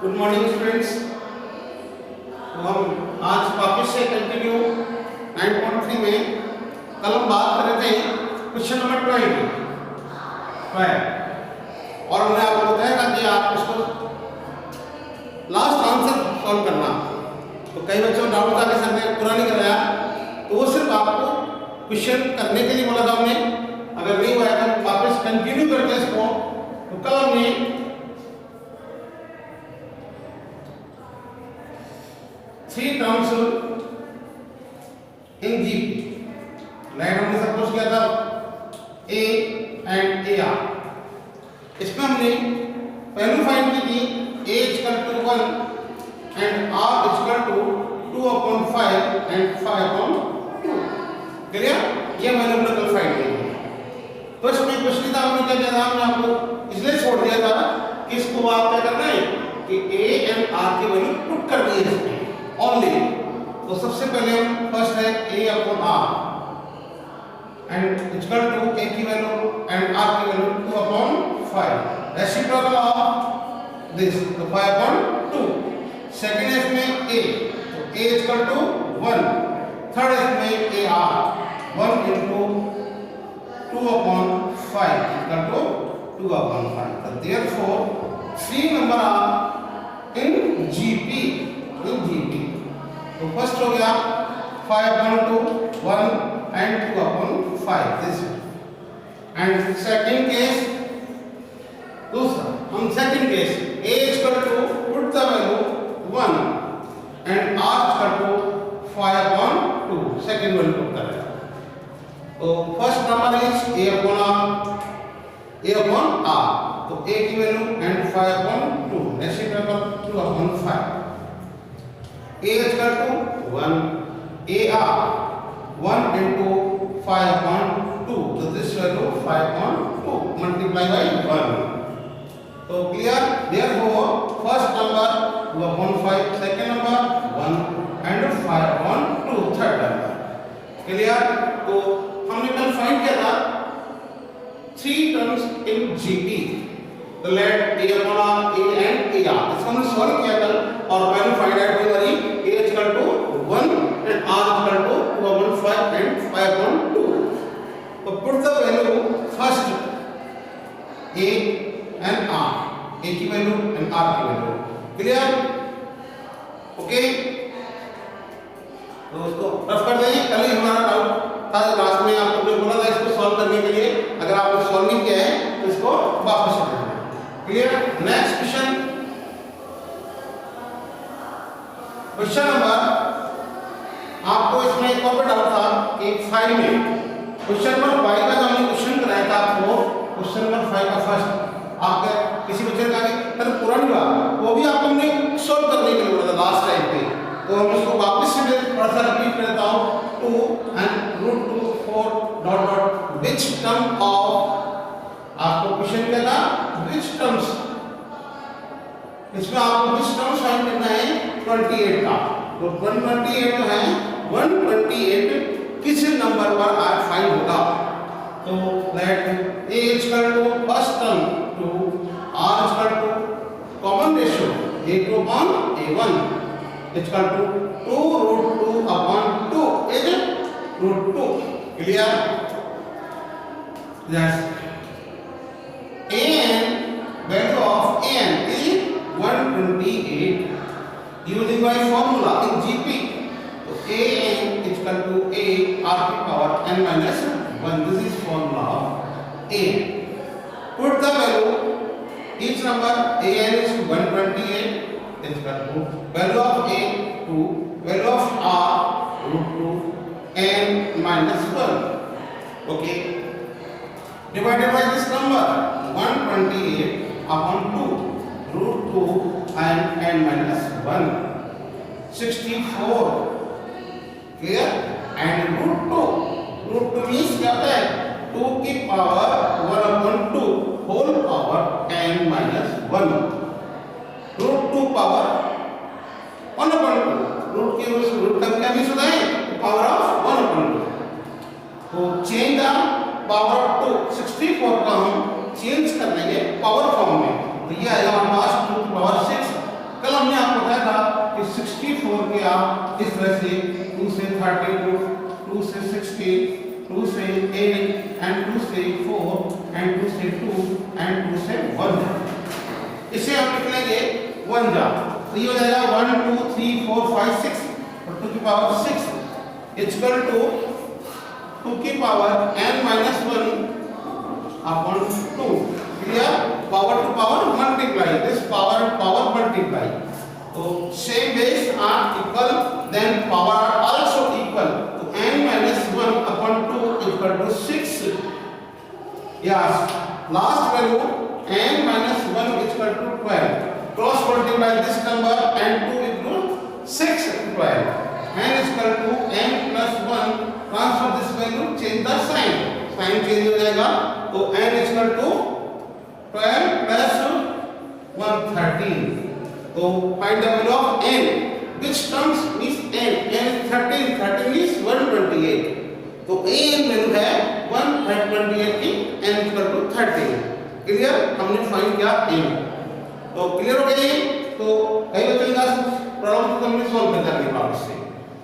Good morning students. तो हम आज वापस से कंटिन्यू 9.3 में कल हम बात कर रहे थे क्वेश्चन नंबर 25 और हमने आपको बताया था कि आप उसको लास्ट आंसर सॉल्व करना। तो कई बच्चों डाउट था कि सर ने पूरा नहीं कराया, तो वो सिर्फ आपको क्वेश्चन करने के लिए बोला था हमने। अगर नहीं हुआ है तो वापस कंटिन्यू करते हैं इसको। तो कल हमने 3 टर्म्स इन जीपी लाइन हमने सपोज किया था ए एंड ए आर। इसमें हमने वैल्यू फाइंड की थी A equal to 1 and R equal to 2/5 and 5/2। Clear? ये वैल्यू हमने कल फाइंड की थी। तो इसमें क्वेश्चन था हमने क्या किया था, हमने आपको इसलिए छोड़ दिया था कि इसको आप क्या करना है कि ए एंड आर की वैल्यू पुट कर दी है इसमें ओनली। तो सबसे पहले हम फर्स्ट है a upon r and equal to a की वैल्यू एंड r की वैल्यू 2/5। रेसिप्रोकल ऑफ दिस तो 5/2। सेकंड है इसमें a, तो a इक्वल टू 1। थर्ड है इसमें ar 1 into 2/5 इक्वल टू 2/5। तो therefore 3 number are in GP। तो फर्स्ट हो गया 5/2 1 and 2/5 this। And second case दूसरा हम second case a equal to put the value 1 and r equal to 5/2 second value put कर रहे हैं। तो first number is a upon r, तो a की value and 5/2 reciprocal 2/5। a equal to 1 ar 1 into 5/2, तो this value 5/2 multiply by 1। तो clear? Therefore first number 2/5, second number 1 and 5/2 third number. Clear? तो हमने कल फाइंड किया था 3 टर्म्स इन जीपी। तो let a upon r, a and a r, इसको हमने सॉल्व किया कल और वैल्यू फाइंड आउट हुई हमारी a equal to 1 and r equal to 2/5 and 5/2। तो put the value first a and r, a की वैल्यू एंड r की वैल्यू। क्लियर? ओके, तो उसको रफ कर देंगे। कल ही हमारा डाउट था लास्ट में, आपको जो बोला था इसको सॉल्व करने के लिए, अगर आपने सॉल्व नहीं किया है तो इसको वापस करना। Clear? Next question, question number आपको इसमें एक और डाउट था कि 5 में क्वेश्चन नंबर 5 का जो हमने क्वेश्चन कराया था आपको, क्वेश्चन नंबर 5 का फर्स्ट आपके किसी बच्चे ने कहा कि सर पूरा नहीं हुआ, वो भी आपको हमने सॉल्व करने के लिए बोला था लास्ट टाइम पे। तो हम इसको वापस से थोड़ा सा रिपीट कर देता हूँ। 2 and √2 4 dot dot which term of, आपको क्वेश्चन क्या था विच टर्म्स, इसमें आपको विच टर्म्स फाइंड करना है 28 का। तो 128 जो है 128 किस नंबर पर आज फाइंड होगा। तो let a equal to first term to r equal to common ratio a2/a1 equal to 2√2/2 is √2। Clear? Yes. an value of an is 128 using by formula in GP। तो an is equal to a r की power n minus 1, this is formula of a। Put the value each number an is 128 is equal to value of a to value of r √2 n minus 1। okay, divided by this number 128/2 √2 and n minus 1 64। Clear? And √2 means क्या होता है 2 की power 1/2 whole power n minus 1। √2 power 1/2, root की root का क्या means होता है power of 1/2। तो चेंज द पावर ऑफ 2 64 का हम चेंज कर लेंगे पावर फॉर्म में। तो ये आएगा हमारे पास 2 की पावर 6 जैसे 2 से 32, 2 से 16, 2 से 8 एंड 2 से 4 एंड 2 से 2 एंड 2 से 1। इसे हम लिख लेंगे 1 जा, तो ये हो जाएगा 1 2 3 4 5 6 और 2 की पावर 6 इक्वल टू 2 की power n minus 1 upon 2। Clear? Power to power multiply, this power power multiply. तो same base are equal, then power are also equal, तो n minus 1 upon 2 equal to 6। yes, last value n minus 1 is equal to 12, cross multiply this number and 2 into 6 12, n is equal to n plus 1, transfer this value, change the sign, sign change हो जाएगा, तो n is equal to 12 plus 1 13। तो find the value of n, which terms is n, n is 13, 13 is 128, तो n value है 128 की n equal to 13। Clear? हमने find किया n। तो क्लियर हो गई? तो कई बच्चों का प्रॉब्लम को हमने सॉल्व कर दिया वापस से।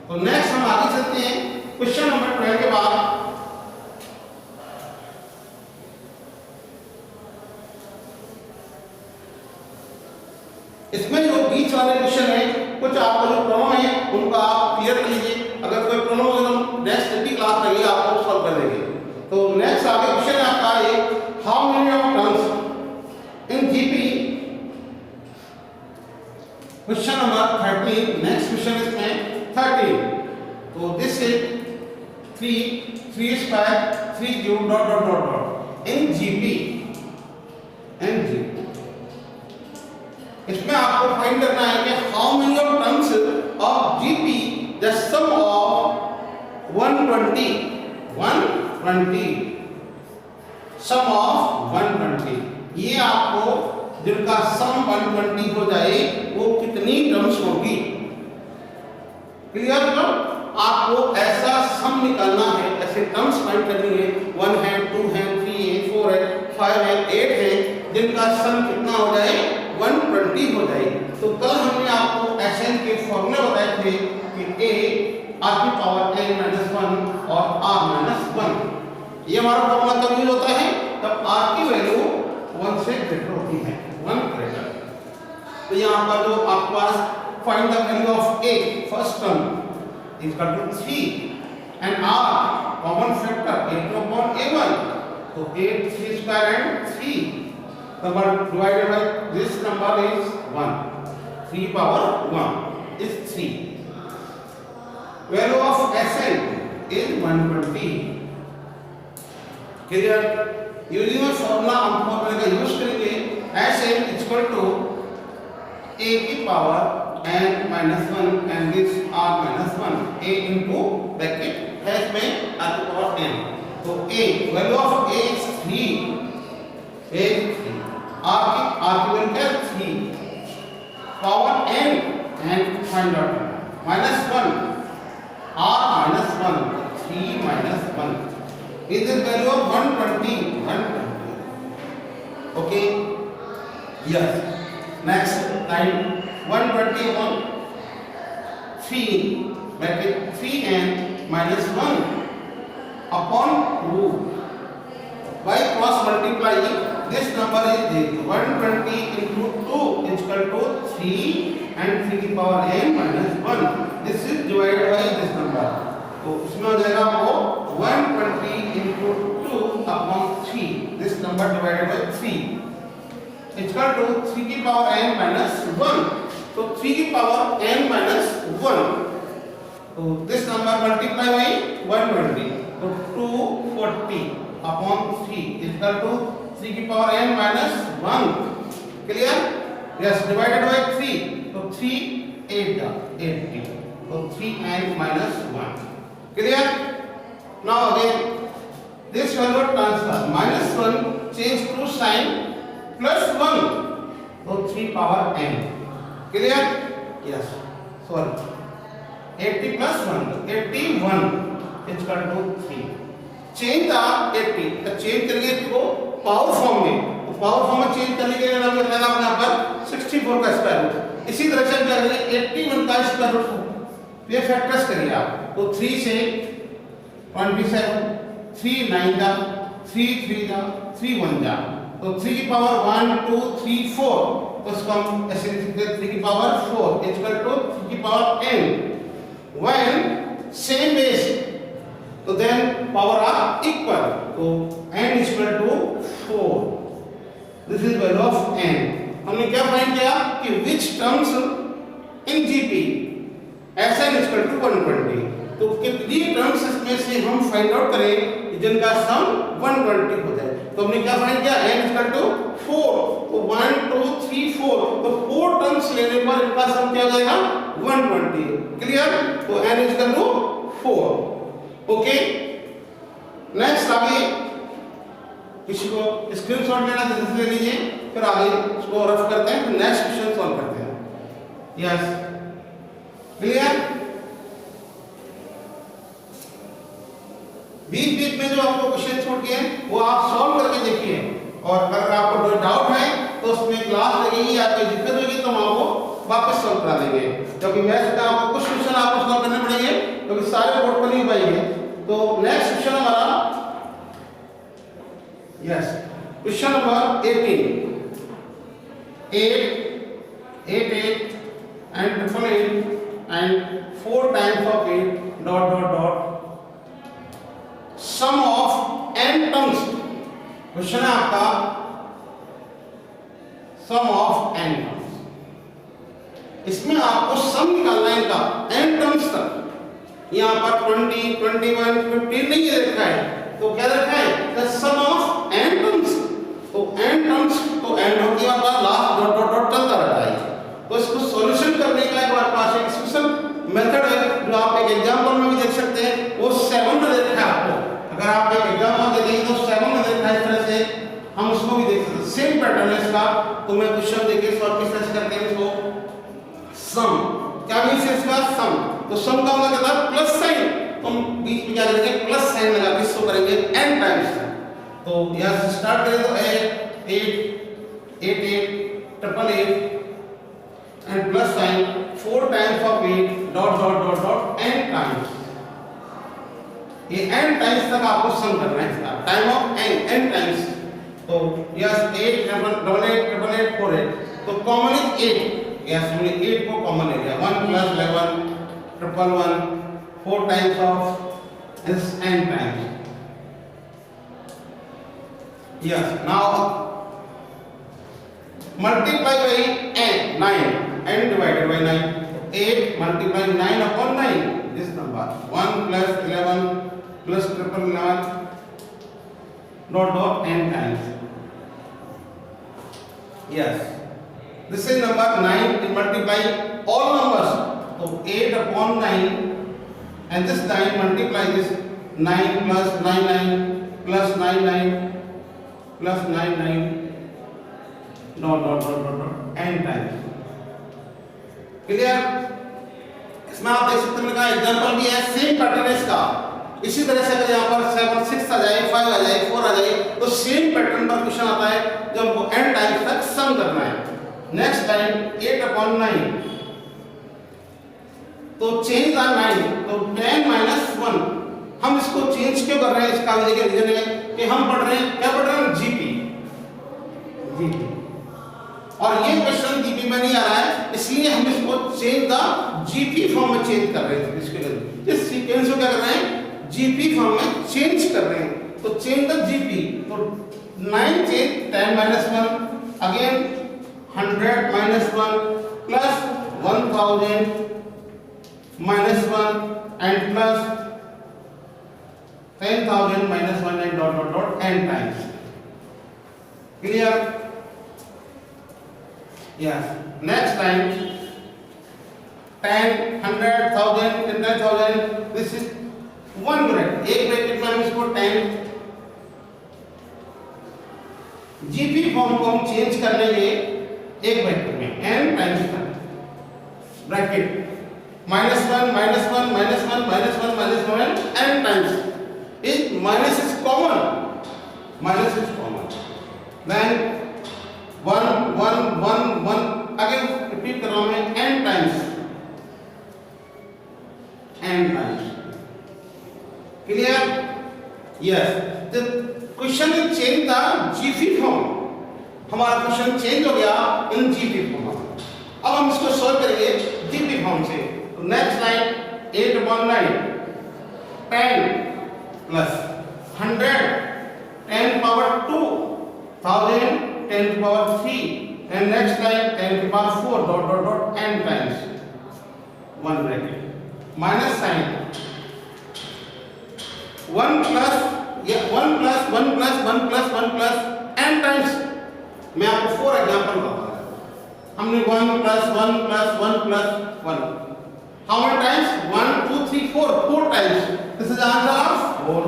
तो नेक्स्ट हम आगे चलते हैं क्वेश्चन नंबर 12 के बाद। इसमें जो बीच वाले क्वेश्चन है, कुछ आपको जो प्रॉब्लम है उनका आप क्लियर कर लीजिए, अगर कोई प्रॉब्लम हो तो नेक्स्ट क्लास में आपको सॉल्व कर देंगे। तो नेक्स्ट आगे क्वेश्चन है आपका एक, how many of terms in GP, question number 13। Next question इसमें 13, तो this is 3 square 3 cube dot dot dot dot in GP, in GP. इसमें आपको फाइंड करना है कि how many of terms of GP the sum of 120 sum of 120, ये आपको जिनका सम 120 हो जाए वो कितनी टर्म्स होगी। क्लियर? तो आपको ऐसा सम निकालना है, ऐसे टर्म्स फाइंड करनी है, 1 है 2 है 3 है 4 है 5 है 8 है, जिनका सम कितना हो जाए 120 हो जाए। तो कल हमने आपको एसएन के फॉर्मूले बताए थे कि a r की पावर n minus 1 और r minus 1, ये हमारा फॉर्मूला तब यूज होता है तब r की वैल्यू 1 से ग्रेटर होती है, 1 ग्रेटर। तो यहाँ पर जो आपके पास find the value of a first term is equal to 3 and r common factor 8 upon a1, तो 8 3 square and 3 number divided by this number is 1, 3 power 1 is 3। value of Sn is 120। clear? using a formula हम फॉर्मूले का use करेंगे, Sn is equal to a की power n minus 1 and this r minus 1, a into bracket s में r की power n, तो a value of a is 3, a 3, r की value क्या 3 power n and find out minus 1 r minus 1, 3 minus 1 is the value of 120। okay, yes, next line 120 upon 3 bracket 3n minus 1 upon 2 by cross multiplying this number is 120 into 2 is equal to 3 and 3 की power n minus 1, this is divided by this number, तो इसमें हो जाएगा आपको 120 into 2 upon 3, this number divided by 3 is equal to 3 की power n minus 1, तो 3 की power n minus 1, तो this number multiply by 120, तो 240 upon 3 is equal to 3 की power n minus 1। Clear? Yes, divided by 3, तो 3 8 80, तो 3n minus 1। Clear? Now again this value transfer -1 change to sign +1, तो 3 power n। Clear? Yes, sorry 80 + 1, तो 81 is equal to 3। Change था 80, तो change करेंगे इसको power form में, तो पावर फॉर्म में चेंज करने के लिए नाम लिखा है आपने यहाँ पर 64 का स्क्वायर रूट। इसी तरह से क्या करेंगे 81 का स्क्वायर रूट ये फैक्टर्स करिए आप। तो 3 से 27, 3 9 जा, 3 3 जा, 3 1 जा, तो 3 की पावर 1 2 3 4, तो इसको हम ऐसे लिख सकते हैं 3 की पावर 4 इक्वल टू 3 की power n। When same base, तो then power are equal, तो n is equal to 4। This is value of n। हमने क्या फाइंड किया कि which terms in GP Sn is equal to 120, तो कितनी टर्म्स इसमें से हम फाइंड आउट करें जिनका सम 120 हो जाए। तो हमने क्या फाइंड किया n is equal to 4, तो 1 2 3 4, तो 4 टर्म्स लेने पर इनका सम क्या हो जाएगा 120। क्लियर? तो n is equal to 4। Okay, next आगे किसी को स्क्रीनशॉट लेना जल्दी से ले लीजिए, फिर आगे इसको रफ करते हैं, फिर नेक्स्ट क्वेश्चन सॉल्व करते हैं। Yes, clear? बीच बीच में जो आपको क्वेश्चन छूट गए वो आप सॉल्व करके देखिए, और अगर आपको कोई डाउट है तो उसमें क्लास लगेगी या कोई दिक्कत होगी तो हम आपको वापस सॉल्व करा देंगे, क्योंकि वैसे तो आपको कुछ क्वेश्चन आपको सॉल्व करने पड़ेंगे क्योंकि सारे बोर्ड पर नहीं हो पाएंगे। तो नेक्स्ट क्वेश्चन हमारा, yes, question number 18 8 8 and 8 and 4 times of 8 dot dot dot sum of n terms। Question है आपका sum of n terms, इसमें आपको सम निकालना है इनका n terms तक। यहाँ पर 20 21 15 नहीं रखा है, तो क्या रखा है the sum of n terms। तो n terms तो n होती है आपका लास्ट डॉट डॉट डॉट चलता रहता है। तो इसको सॉल्यूशन करने का एक हमारे पास एक स्पेशल मेथड है जो आप एक एग्जांपल में भी देख सकते हैं, वो 7 में देखा है आपको। अगर आप एक एग्जांपल देखेंगे तो 7 में देखा है, इस तरह से हम उसको भी देख सकते हैं। सेम पैटर्न है इसका। तो मैं क्वेश्चन देखिए सॉल्व किस तरह से करते हैं इसको। सम क्या मींस है इसका सम, तो सम का मतलब क्या था प्लस साइन, तो हम बीच में क्या करेंगे प्लस साइन लगा के इसको करेंगे n टाइम्स। तो यहां से स्टार्ट करें तो 8 8 8 8 8 and plus sign 4 times of 8 dot dot dot dot n times। ये n टाइम्स तक आपको सम करना है इसका, टाइम ऑफ n टाइम्स। तो यस 8 8 8 8 4 8, तो कॉमन इज 8। यस हमने 8 को कॉमन ले लिया, 1 plus 11 triple 1 4 times of is n times। yes now multiply by n 9 n divided by 9, 8 multiply 9 upon 9, this number 1 plus 11 plus triple 11 dot dot n times। yes this is number 9 to multiply all numbers, so 8 upon 9 and this 9 multiply this 9 plus 9 9 plus 9 9 plus 9 9 dot dot dot dot dot n times। Clear? इसमें आप देख सकते हैं का example भी है, same pattern है इसका। इसी तरह से अगर यहाँ पर 7 6 आ जाए, 5 आ जाए, 4 आ जाए, तो सेम पैटर्न पर क्वेश्चन आता है जब हमको n टाइम्स तक सम करना है। नेक्स्ट टाइम 8 upon 9, तो चेंज आ 9, तो 10 minus 1। हम इसको चेंज क्यों कर रहे हैं, इसका भी देखिए रीजन है कि हम पढ़ रहे हैं, क्या पढ़ रहे हैं जीपी। और ये क्वेश्चन जीपी में नहीं आ रहा है, इसलिए हम इसको चेंज द जीपी फॉर्म में चेंज कर रहे हैं। इसके इस सीक्वेंस को क्या कर रहे हैं, जीपी फॉर्म में चेंज कर रहे हैं। तो चेंज द जीपी, तो 9 change 10 minus 1, again 100 minus 1 plus 1000 minus 1 and plus 10,000 minus 1 and dot dot dot n times। clear? yes next time 10 100 1000 and 10,000, this is one bracket, एक ब्रैकेट में हम इसको 10 जीपी फॉर्म को हम चेंज कर लेंगे एक ब्रैकेट में n टाइम्स तक ब्रैकेट -1 -1 -1 -1 -1 n टाइम्स। इस minus is common, then 1 1 1 1 again repeat कर रहा हूं मैं n times. Yes, the question is change the GP form. हमारा क्वेश्चन चेंज हो गया इन जीपी फॉर्म। अब हम इसको सॉल्व करेंगे जीपी फॉर्म से। तो next line 8/9 10 plus 100 10 power 2 1000 10 to power 3 and next line 10 to power 4 dot dot dot n times 1 bracket minus sign 1 plus 1 plus 1 plus 1 plus 1 plus n times। मैं आपको 4 example बताऊंगा। हमने 1 plus 1 plus 1 plus 1 how many times 1 2 3 4 times। this is the answer of 4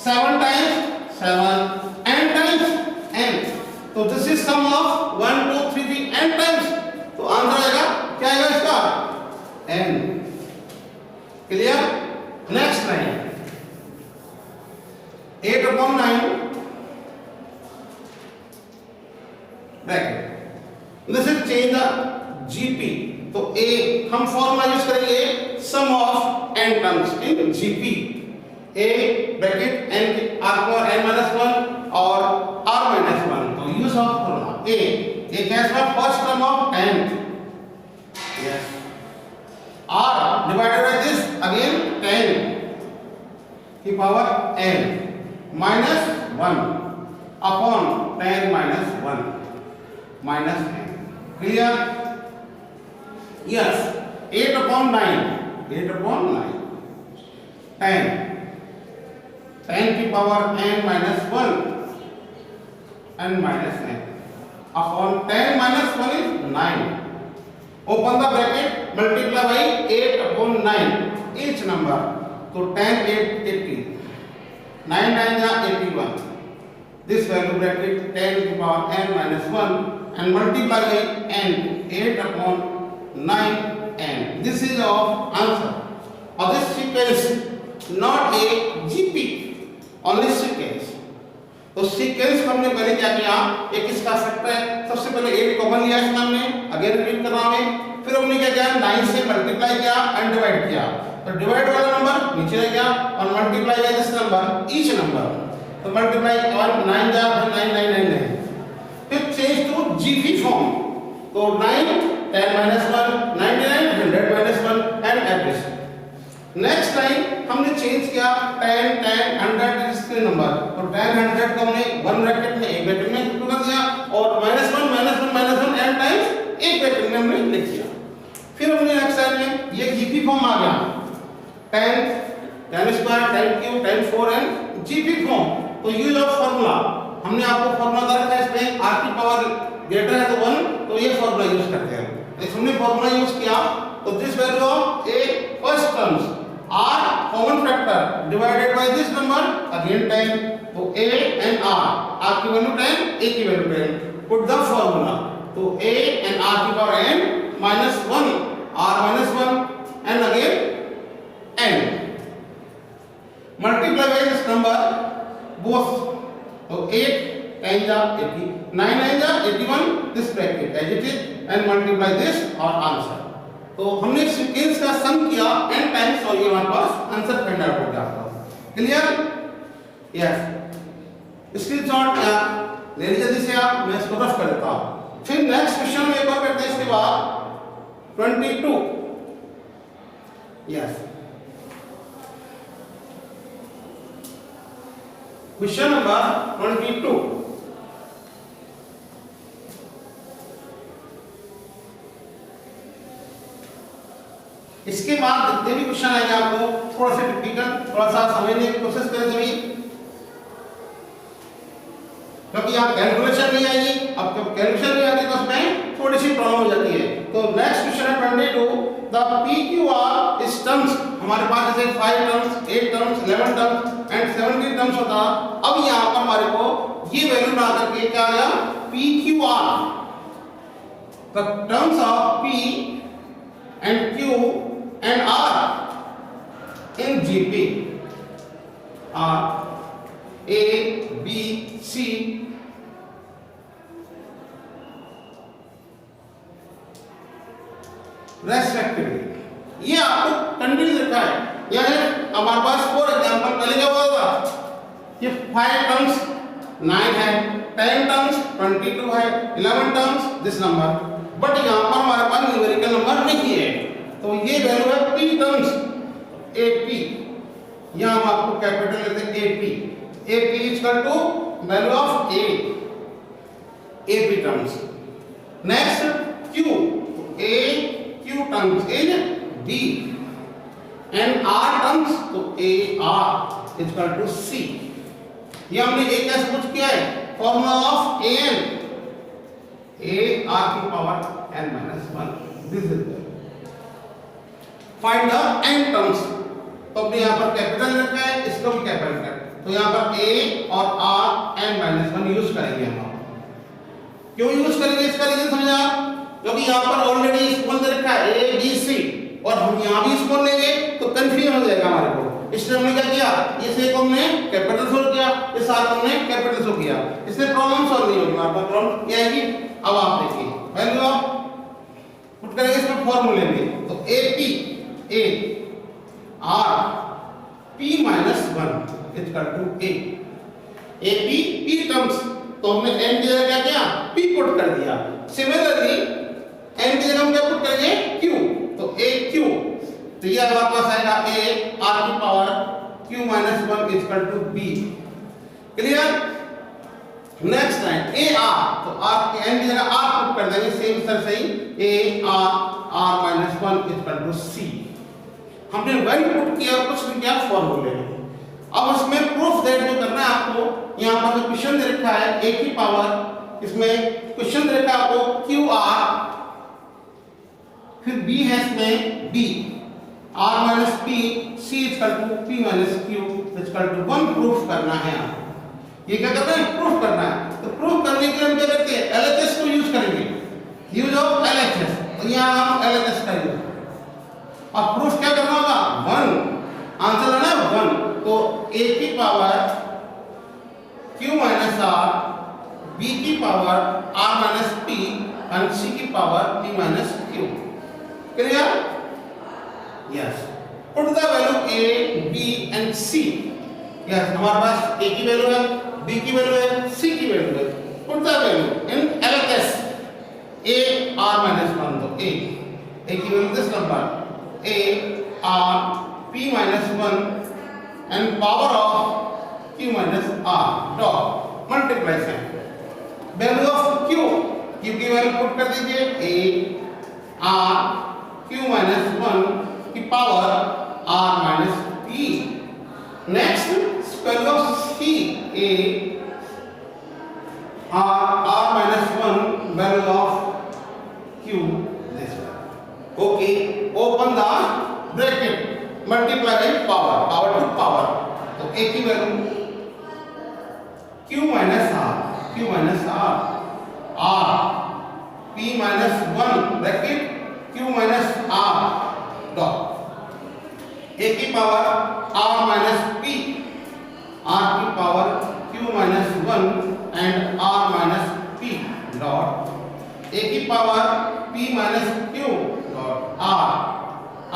7 times 7 n times n। तो this is sum of 1 2 3 3 n times. तो answer आएगा क्या आएगा इसका n। क्लियर। Next line 8/9 bracket this is change the GP. तो a हम formula use करेंगे sum of n terms in GP. a bracket n r power n minus 1 और r minus 1। तो यूज ऑफ फॉर्मूला a कैसे है first term of 10 yes r divided by this again 10 की power n minus 1 upon 10 minus 1 minus n। Clear. Yes 8/9 10 की power n minus 1 n minus n upon 10 minus 1 is 9। open the bracket multiply by 8/9 each number। तो 10 8 80 9 9 या 81। this value bracket 10 की power n minus 1 and multiply by n 8/9 n। this is of answer of this sequence not a GP only sequence। तो sequence को हमने पहले क्या किया एक इसका फैक्टर है सबसे पहले 8 कॉमन लिया इसमें हमने अगेन रिपीट कर रहा हूं। फिर हमने क्या किया 9 से मल्टीप्लाई किया एंड डिवाइड किया। तो डिवाइड वाला नंबर नीचे रह गया और multiply by this number each number. तो मल्टीप्लाई 1 9 जा 9 9 9 9 फिर चेंज टू जीपी फॉर्म। तो 9 10 minus 1 99 100 minus 1 and average. Next line हमने चेंज किया 10 10 100 इसके नंबर। तो 10 100 को हमने 1 ब्रैकेट में एक ब्रैकेट में पुट कर दिया और -1 -1 n टाइम्स एक ब्रैकेट में हमने लिख दिया। फिर हमने नेक्स्ट लाइन में ये जीपी फॉर्म आ गया 10 10 square 10 cube 10 4 n GP form. तो यूज ऑफ फार्मूला हमने आपको फार्मूला दे रखा है इसमें r की पावर ग्रेटर है तो 1 तो ये फार्मूला यूज करते हैं। इस हमने फार्मूला यूज किया तो this value of a first terms r common factor divided by this number again 10। तो a and r की वैल्यू 10 a की वैल्यू 10 put the formula। तो a and r की power n minus 1 r minus 1 and again n multiply by this number both। तो 8 10 जा 80 9 9 जा 81 this bracket as it is and multiply this और answer। तो हमने sequence का सम किया n टाइम्स और ये हमारे पास आंसर फाइंड आउट हो गया। क्लियर। यस स्क्रीनशॉट या ले लीजिए जल्दी से आप मैं इसको रफ कर देता हूं। फिर नेक्स्ट क्वेश्चन में एक और करते हैं इसके बाद 22। Yes question number 22। इसके बाद जितने भी क्वेश्चन आएंगे आपको थोड़ा सा डिफिकल्ट थोड़ा सा समझने की कोशिश करें सभी क्योंकि आप कैलकुलेशन नहीं आएगी। अब जब कैलकुलेशन नहीं आती तो उसमें थोड़ी सी प्रॉब्लम हो जाती है। तो नेक्स्ट क्वेश्चन है 22 द PQR इस टर्म्स हमारे पास जैसे 5 terms 8 terms 11 terms and 17 terms होता। अब यहाँ पर हमारे को ये वैल्यू ला करके क्या आया PQR the terms of P and Q and R in GP are A, B, C respectively. ये आपको कंटिन्यू लिखा है। यह है हमारे पास फॉर एग्जांपल पहले क्या हुआ था ये 5 टर्म्स 9 है, 10 टर्म्स 22 है, 11 टर्म्स दिस नंबर, बट यहाँ पर हमारे पास न्यूमेरिकल नंबर नहीं है, तो ये वैल्यू है p टर्म्स AP। यहाँ हम आपको कैपिटल लेते हैं AP is equal to value of AP terms. Next Q, तो AQ terms in B and R terms तो AR is equal to C। ये हमने एक कैसे पूछ किया है, फॉर्मूला ऑफ AN, AR की power n minus 1, this is find the n terms. तो हमने यहाँ पर कैपिटल रखा है, इसको भी कैपिटल कर, तो यहाँ पर A और R n minus 1 यूज करेंगे हम। क्यों यूज करेंगे इसका रीजन समझा आप, क्योंकि यहाँ पर ऑलरेडी स्मॉल दे रखा है A B C और हम यहाँ भी स्मॉल लेंगे तो कंफ्यूजन हो जाएगा हमारे को, इसलिए हमने क्या किया, इस A को हमने कैपिटल सोल्व किया, इस R को हमने कैपिट. सोल्व किया, इससे प्रॉब्लम सॉल्व नहीं होगी, हमारे पास प्रॉब्लम क्या आएगी। अब आप देखिए वैल्यू ऑफ पुट करेंगे इसमें फॉर्मूले में, तो AP A R P minus 1 is equal to A, AP P terms, तो हमने n की जगह क्या किया, P पुट कर दिया। सिमिलरली n की जगह हम क्या पुट करेंगे, Q, तो AQ, तो ये हमारे पास आएगा A R की power Q minus 1 is equal to B। Clear. Next है AR, तो R के n की जगह R पुट कर देंगे, सेम तरह से ही AR R minus 1 is equal to C। हमने वैल्यू पुट किया, कुछ नहीं किया, फॉर्मूले में। अब इसमें प्रूफ दैट जो करना है आपको, यहाँ पर जो क्वेश्चन दे रखा है A की पावर, इसमें क्वेश्चन दे रखा है आपको QR, फिर B है इसमें B, R minus P, C is equal to P minus Q is equal to 1 proof करना है आपको। ये क्या करना है, प्रूफ करना है। तो प्रूफ करने के लिए हम क्या करते हैं, LHS को यूज करेंगे, यूज ऑफ LHS, तो यहाँ हम LHS का यूज। अब प्रूफ क्या करना होगा, 1, आंसर है ना 1, तो A की power Q minus R, B की power R minus P and C की power P minus Q। Clear. Yes, put the value A, B and C। Yes, हमारे पास A की वैल्यू है, B की वैल्यू है, C की value है। Put the value in LHS, A R minus 1, तो A की value this number A R P minus 1 and power of Q minus R dot multiply से वैल्यू ऑफ Q की value put कर दीजिए, A R Q minus 1 की power R minus P। Next value of C, A R minus 1 value of Q this one। Okay, open the bracket, multiply by power, power to power, तो A की value Q minus R R P minus 1 bracket Q minus R dot, A की power R minus P, R की power Q minus 1 and R minus P dot, A की power P minus Q dot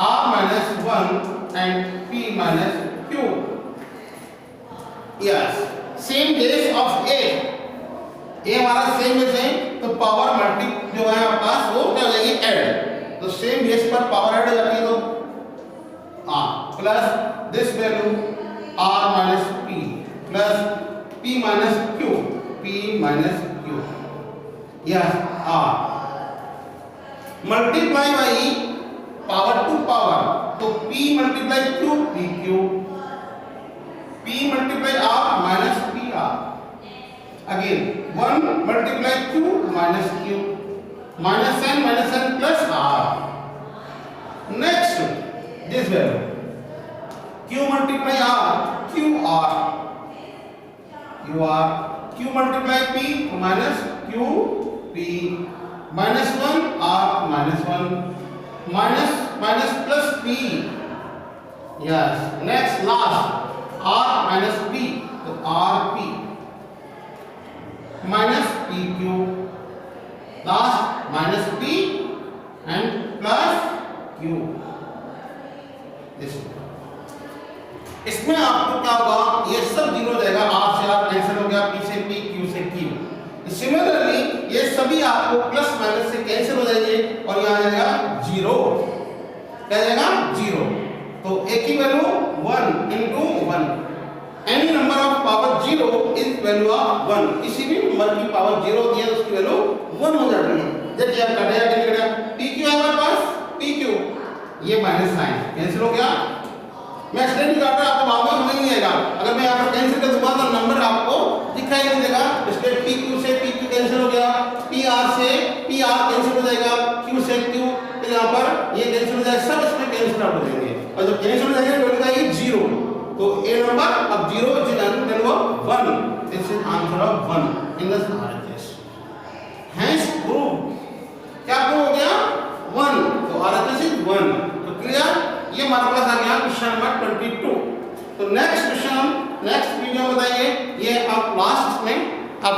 R minus 1 and P minus Q। Yes, same base of A हमारा same base है, तो power multi जो है आपके पास वो क्या हो जाएगी, ऐड, तो सेम बेस पर पावर ऐड हो जाती है, तो plus this value R minus P plus P minus Q, yes R multiply by power to power, तो P multiply Q, PQ, P multiply R minus PR, again 1 multiply Q minus Q, minus n plus R। Next this value Q multiply R, QR, Q multiply P minus Q, P minus 1 R minus 1 minus plus P। Yes, next last R minus P, तो RP minus PQ, last minus P and plus Q। This इसमें आपको क्या होगा, ये सब zero हो जाएगा, are से आर कैंसिल हो गया, पी से पी, क्यू से क्यू। सिमिलरली ये सभी आपको प्लस माइनस से कैंसिल हो जाएंगे और यहाँ आ जाएगा जीरो, क्या जाएगा जीरो। तो ए की value 1 into 1, any number of power zero is value of 1, किसी भी नंबर की पावर जीरो होती है उसकी वैल्यू 1 हो जाती है। देखिए आप कटेगा कि निकलेगा, पी क्यू है हमारे पास, पी क्यू, ये माइनस साइन कैंसिल हो गया। मैं एक्सप्लेन नहीं करता, आपको बाद में समझ नहीं आएगा। अगर मैं यहाँ पर कैंसिल कर दूंगा तो नंबर आपको दिखाई नहीं देगा, इसलिए पी क्यू से पी क्यू कैंसिल हो गया, पी आर से पी आर कैंसिल हो जाएगा, क्यू से क्यू, तो यहाँ पर ये कैंसिल हो जाएगा, सब इसमें कैंसिल आउट हो जाएंगे और जब कैंसिल हो जाएंगे तो मिलेगा ये जीरो। तो ए नंबर अब zero is value of 1, this is answer of 1 in this RHS. Hence prove, क्या प्रूव हो गया 1, तो आरएचएस इज 1। तो क्लियर, ये हमारे पास आ गया क्वेश्चन नंबर 22। तो नेक्स्ट क्वेश्चन नेक्स्ट वीडियो में बताइए, ये आप लास्ट में अब